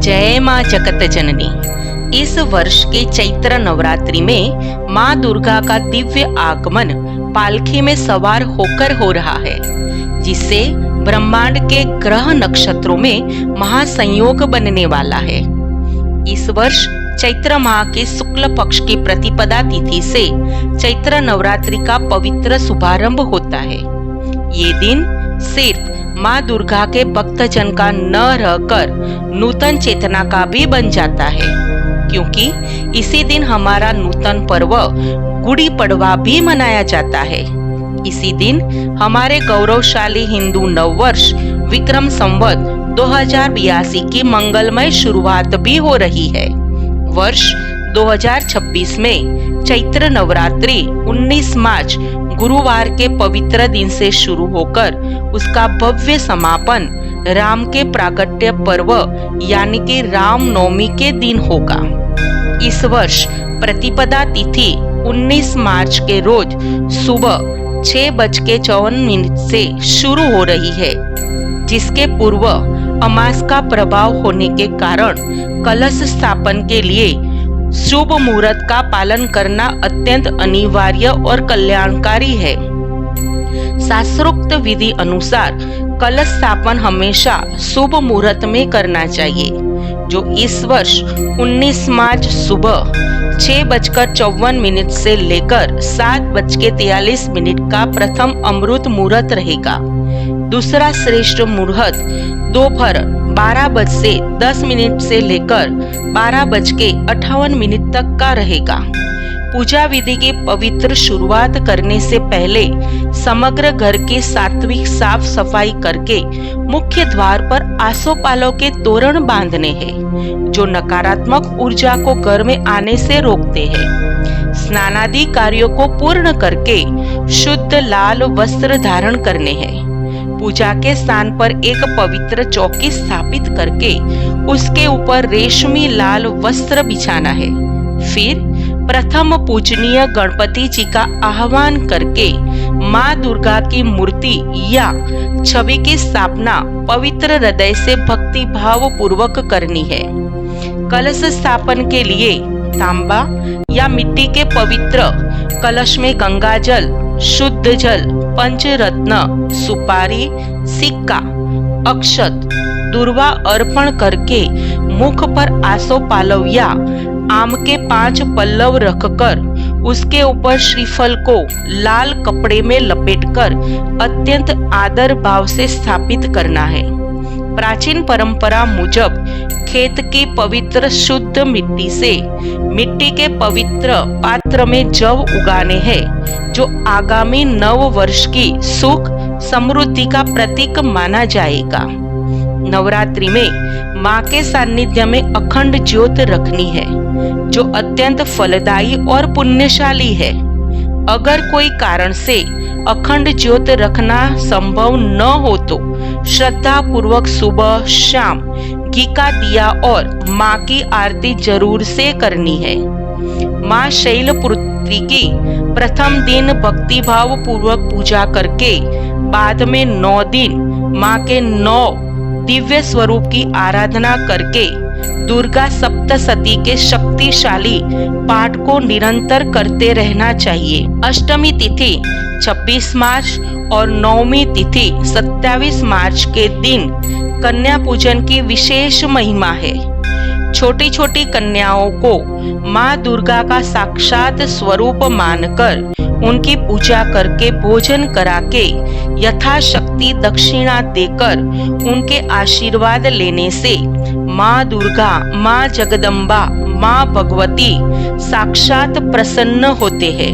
जय माँ जगत जननी। इस वर्ष के चैत्र नवरात्रि में माँ दुर्गा का दिव्य आगमन पालकी में सवार होकर हो रहा है, जिससे ब्रह्मांड के ग्रह नक्षत्रों में महासंयोग बनने वाला है। इस वर्ष चैत्र माह के शुक्ल पक्ष की प्रतिपदा तिथि से चैत्र नवरात्रि का पवित्र शुभारंभ होता है। ये दिन सिर्फ माँ दुर्गा के भक्तजन का न रहकर नूतन चेतना का भी बन जाता है, क्योंकि इसी दिन हमारा नूतन पर्व गुड़ी पड़वा भी मनाया जाता है। इसी दिन हमारे गौरवशाली हिंदू नववर्ष विक्रम संवत 2082 की मंगलमय शुरुआत भी हो रही है। वर्ष 2026 में चैत्र नवरात्रि 19 मार्च गुरुवार के पवित्र दिन से शुरू होकर उसका भव्य समापन राम के प्राकट्य पर्व यानी कि राम नवमी के दिन होगा। इस वर्ष प्रतिपदा तिथि 19 मार्च के रोज सुबह 6:54 से शुरू हो रही है, जिसके पूर्व अमास का प्रभाव होने के कारण कलश स्थापन के लिए शुभ मुहूर्त का पालन करना अत्यंत अनिवार्य और कल्याणकारी है। शास्त्रोक्त विधि अनुसार कलश स्थापन हमेशा शुभ मुहूर्त में करना चाहिए, जो इस वर्ष 19 मार्च सुबह 6:54 से लेकर 7:43 का प्रथम अमृत मुहूर्त रहेगा। दूसरा श्रेष्ठ मुहूर्त दोपहर 12:10 से लेकर 12:58 तक का रहेगा। पूजा विधि की पवित्र शुरुआत करने से पहले समग्र घर की सात्विक साफ सफाई करके मुख्य द्वार पर आसोपालव के तोरण बांधने हैं, जो नकारात्मक ऊर्जा को घर में आने से रोकते हैं। स्नानादि कार्यों को पूर्ण करके शुद्ध लाल वस्त्र धारण करने हैं। पूजा के स्थान पर एक पवित्र चौकी स्थापित करके उसके ऊपर रेशमी लाल वस्त्र बिछाना है। फिर प्रथम पूजनीय गणपति जी का आह्वान करके माँ दुर्गा की मूर्ति या छवि की स्थापना पवित्र हृदय से भक्ति भाव पूर्वक करनी है। कलश स्थापन के लिए तांबा या मिट्टी के पवित्र कलश में गंगा जल, शुद्ध जल, पंचरत्न, सुपारी, सिक्का, अक्षत, दुर्वा अर्पण करके मुख पर आसोपालव या आम के 5 पल्लव रखकर उसके ऊपर श्रीफल को लाल कपड़े में लपेटकर अत्यंत आदर भाव से स्थापित करना है। प्राचीन परंपरा मुजब खेत की पवित्र शुद्ध मिट्टी से मिट्टी के पवित्र पात्र में जव उगाने हैं, जो आगामी नव वर्ष की सुख समृद्धि का प्रतीक माना जाएगा। नवरात्रि में माँ के सानिध्य में अखंड ज्योत रखनी है, जो अत्यंत फलदायी और पुण्यशाली है। अगर कोई कारण से अखंड ज्योत रखना संभव न हो तो श्रद्धा पूर्वक सुबह शाम घी का दिया और माँ की आरती जरूर से करनी है। माँ शैलपुत्री की प्रथम दिन भक्ति भाव पूर्वक पूजा करके बाद में 9 दिन माँ के 9 दिव्य स्वरूप की आराधना करके दुर्गा सप्तशती के शक्तिशाली पाठ को निरंतर करते रहना चाहिए। अष्टमी तिथि 26 मार्च और नवमी तिथि 27 मार्च के दिन कन्या पूजन की विशेष महिमा है। छोटी छोटी कन्याओं को माँ दुर्गा का साक्षात स्वरूप मानकर उनकी पूजा करके भोजन करा के यथाशक्ति दक्षिणा देकर उनके आशीर्वाद लेने से माँ दुर्गा, माँ जगदम्बा, माँ भगवती साक्षात प्रसन्न होते हैं।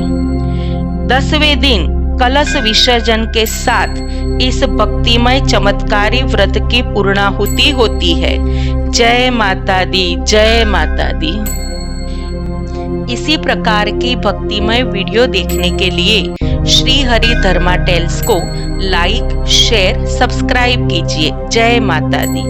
10वें दिन कलश विसर्जन के साथ इस भक्तिमय चमत्कारी व्रत की पूर्णाहुति होती है। जय माता दी, जय माता दी। इसी प्रकार की भक्तिमय वीडियो देखने के लिए श्री हरि धर्मा टेल्स को लाइक, शेयर, सब्सक्राइब कीजिए। जय माता दी।